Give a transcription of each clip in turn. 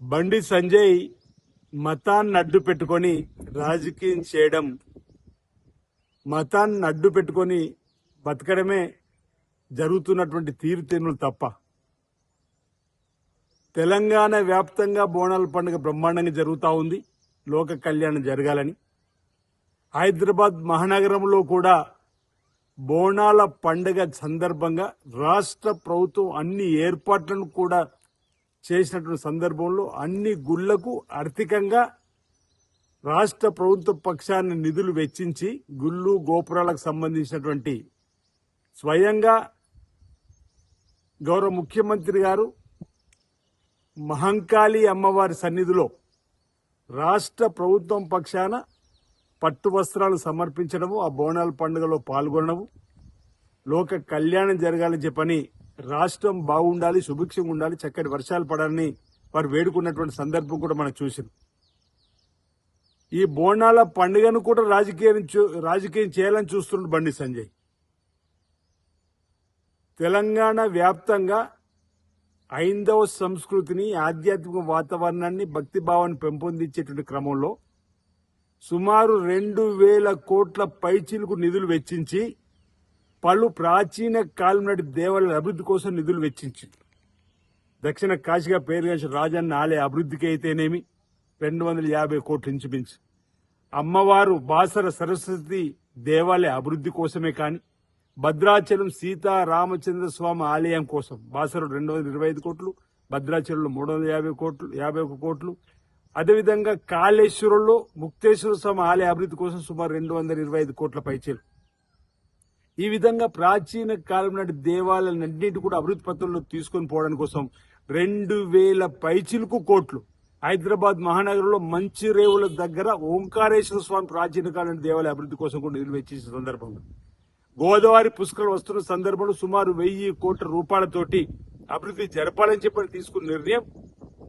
బండి సంజయ్ మతాన్ని అడ్డు పెట్టుకొని రాజకీయం చేయడం, మతాన్ని అడ్డు పెట్టుకొని బతకడమే జరుగుతున్నటువంటి తీరుతెన్నులు తప్ప తెలంగాణ వ్యాప్తంగా బోనాల పండుగ బ్రహ్మాండంగా జరుగుతూ ఉంది. లోక కళ్యాణం జరగాలని హైదరాబాద్ మహానగరంలో కూడా బోనాల పండుగ సందర్భంగా రాష్ట్ర ప్రభుత్వం అన్ని ఏర్పాట్లను కూడా చేసినటువంటి సందర్భంలో అన్ని గుళ్లకు ఆర్థికంగా రాష్ట్ర ప్రభుత్వ పక్షాన్ని నిధులు వెచ్చించి గుళ్ళు గోపురాలకు సంబంధించినటువంటి స్వయంగా గౌరవ ముఖ్యమంత్రి గారు మహంకాళి అమ్మవారి సన్నిధిలో రాష్ట్ర ప్రభుత్వం పక్షాన పట్టు వస్త్రాలు సమర్పించడము, ఆ బోనాల పండుగలో పాల్గొనడము, లోక కళ్యాణం జరగాలని చెప్పని రాష్ట్రం బాగుండాలి, సుభిక్షంగా ఉండాలి, చక్కటి వర్షాలు పడాలని వారు వేడుకున్నటువంటి సందర్భం కూడా మనం చూసాం. ఈ బోనాల పండుగను కూడా రాజకీయం చేయాలని చూస్తున్నాడు బండి సంజయ్. తెలంగాణ వ్యాప్తంగా హైందవ సంస్కృతిని, ఆధ్యాత్మిక వాతావరణాన్ని, భక్తిభావాన్ని పెంపొందించేటువంటి క్రమంలో సుమారు 2,000 కోట్ల పైచీలకు నిధులు వెచ్చించి పలు ప్రాచీన కాలం నాటి దేవాలయాల అభివృద్ధి కోసం నిధులు వెచ్చించింది. దక్షిణ కాశీగా పేరుగాంచిన రాజన్న ఆలయ అభివృద్ధికి అయితేనేమి 250 కోట్లు ఇంచుమించు, అమ్మవారు బాసర సరస్వతి దేవాలయ అభివృద్ధి కోసమే కాని, భద్రాచలం సీతా రామచంద్ర స్వామి ఆలయం కోసం బాసర 225 కోట్లు, భద్రాచలంలో 351 కోట్లు, అదేవిధంగా కాళేశ్వరంలో ముక్తేశ్వర స్వామి ఆలయ అభివృద్ధి కోసం సుమారు 225 కోట్ల పైచీలు. ఈ విధంగా ప్రాచీన కాలం నాటి దేవాలయాలన్నింటి కూడా అభివృద్ధి పత్రంలో తీసుకొని పోవడం కోసం 2,000 పైచిలకు కోట్లు హైదరాబాద్ మహానగరంలో మంచిరేవుల దగ్గర ఓంకారేశ్వర స్వామి ప్రాచీన కాలం నాటి దేవాలయ అభివృద్ధి కోసం కూడా నిధులు వెచ్చించిన సందర్భంలో, గోదావరి పుష్కరాలు వస్తున్న సందర్భంలో సుమారు 1,000 కోట్ల రూపాయలతోటి అభివృద్ధి జరపాలని చెప్పని తీసుకున్న నిర్ణయం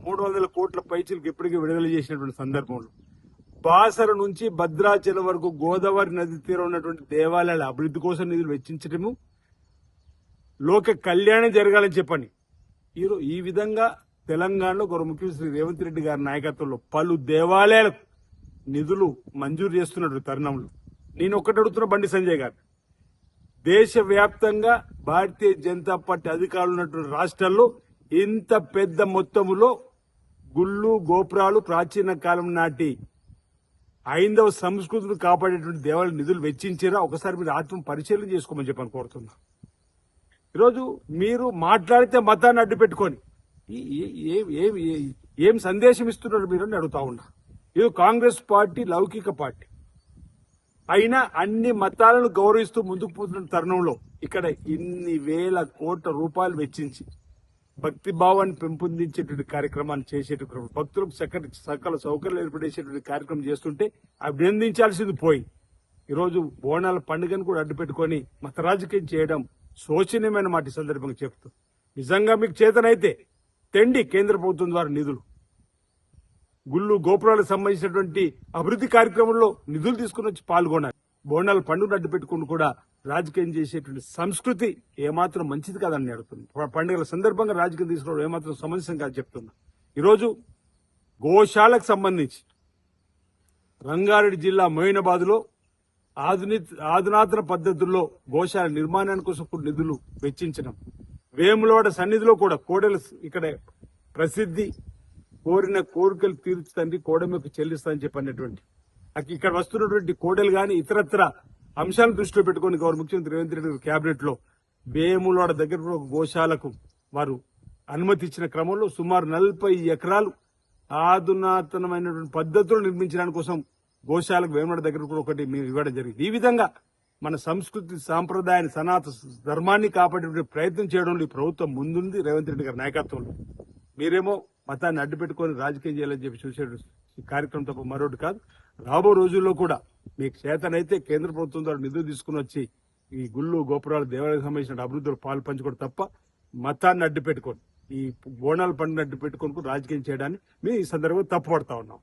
300 కోట్ల పైచీలకు ఇప్పటికే విడుదల చేసినటువంటి సందర్భంలో బాసర నుంచి భద్రాచలం వరకు గోదావరి నది తీరం ఉన్నటువంటి దేవాలయాల అభివృద్ధి కోసం నిధులు వెచ్చించడము, లోక కళ్యాణం జరగాలని చెప్పని ఈ విధంగా తెలంగాణలో గౌరవ ముఖ్యమంత్రి రేవంత్ రెడ్డి గారి నాయకత్వంలో పలు దేవాలయాలకు నిధులు మంజూరు చేస్తున్నటువంటి తరుణంలో నేను ఒక్కటి అడుగుతున్న బండి సంజయ్ గారు, దేశవ్యాప్తంగా భారతీయ జనతా పార్టీ అధికారులు ఉన్నటువంటి రాష్ట్రాల్లో ఇంత పెద్ద మొత్తములో గుళ్ళు గోపురాలు ప్రాచీన కాలం నాటి హైందవ సంస్కృతిని కాపాడేటువంటి దేవాలయ నిధులు వెచ్చించారా? ఒకసారి మీరు ఆత్మ పరిశీలన చేసుకోమని చెప్పని కోరుతున్నా. ఈరోజు మీరు మాట్లాడితే మతాన్ని అడ్డు పెట్టుకొని ఏం సందేశం ఇస్తున్నారు మీరు అని అడుగుతా ఉన్నా. ఇది కాంగ్రెస్ పార్టీ లౌకిక పార్టీ అయినా అన్ని మతాలను గౌరవిస్తూ ముందుకు పోతున్న తరుణంలో ఇక్కడ ఇన్ని వేల కోట్ల రూపాయలు వెచ్చించి భక్తి భావాన్ని పెంపొందించేటువంటి కార్యక్రమాన్ని చేసేటువంటి భక్తులకు సకల సౌకర్యాలు ఏర్పడేసేటువంటి కార్యక్రమం చేస్తుంటే అభినందించాల్సింది పోయి ఈరోజు బోనాల పండుగను కూడా అడ్డు పెట్టుకుని మత రాజకీయం చేయడం శోచనీయమైన మాట ఈ సందర్భంగా చెప్తూ, నిజంగా మీకు చేతనైతే తెండి కేంద్ర ప్రభుత్వం ద్వారా నిధులు, గుళ్ళు గోపురాలకు సంబంధించినటువంటి అభివృద్ధి కార్యక్రమంలో నిధులు తీసుకుని వచ్చి పాల్గొనాలి. బోనాల పండుగను అడ్డు పెట్టుకుని కూడా రాజకీయం చేసేటువంటి సంస్కృతి ఏమాత్రం మంచిది కాదని అడుగుతున్నా. పండుగల సందర్భంగా రాజకీయం తీసుకోవడం ఏమాత్రం సమంజసం కాదు చెప్తున్నా. ఈరోజు గోశాలకు సంబంధించి రంగారెడ్డి జిల్లా మొయినాబాద్ లో ఆధునాతన పద్ధతుల్లో గోశాల నిర్మాణానికి కోసం కూడా నిధులు వెచ్చించడం, వేములవాడ సన్నిధిలో కూడా కోడెలు ఇక్కడ ప్రసిద్ధి, కోరిన కోరికలు తీర్చుతండి కోడెలకు చెల్లిస్తానని చెప్పినటువంటి ఇక్కడ వస్తున్నటువంటి కోడెలు గాని ఇతరత్ర అంశాలను దృష్టిలో పెట్టుకుని గౌరవ ముఖ్యమంత్రి రేవంత్ రెడ్డి క్యాబినెట్ లో వేములవాడ దగ్గర ఒక గోశాలకు వారు అనుమతి ఇచ్చిన క్రమంలో సుమారు 40 ఎకరాలు ఆధునాతనమైనటువంటి పద్ధతులు నిర్మించడానికి కోసం గోశాలకు వేములవాడ దగ్గర కూడా ఒకటి మేము ఇవ్వడం జరిగింది. ఈ విధంగా మన సంస్కృతి సాంప్రదాయాన్ని సనాతన ధర్మాన్ని కాపాడే ప్రయత్నం చేయడంలో ఈ ప్రభుత్వం ముందుంది రేవంత్ రెడ్డి గారి నాయకత్వంలో. మీరేమో మతాన్ని అడ్డు పెట్టుకుని రాజకీయం చేయాలని చెప్పి చూసే కార్యక్రమం తప్ప మరొకటి కాదు. రాబో రోజుల్లో కూడా మీకు చేతనైతే కేంద్ర ప్రభుత్వం ద్వారా నిధులు తీసుకుని వచ్చి ఈ గుళ్ళు గోపురాలు దేవాలయాలకు సంబంధించిన అభివృద్ధిలో పాలు పంచుకోవడం తప్ప మతాన్ని అడ్డు పెట్టుకొని ఈ బోనాల పండుగను అడ్డు పెట్టుకొని రాజకీయం చేయడాన్ని మేము ఈ సందర్భంగా తప్పుపడతా ఉన్నాం.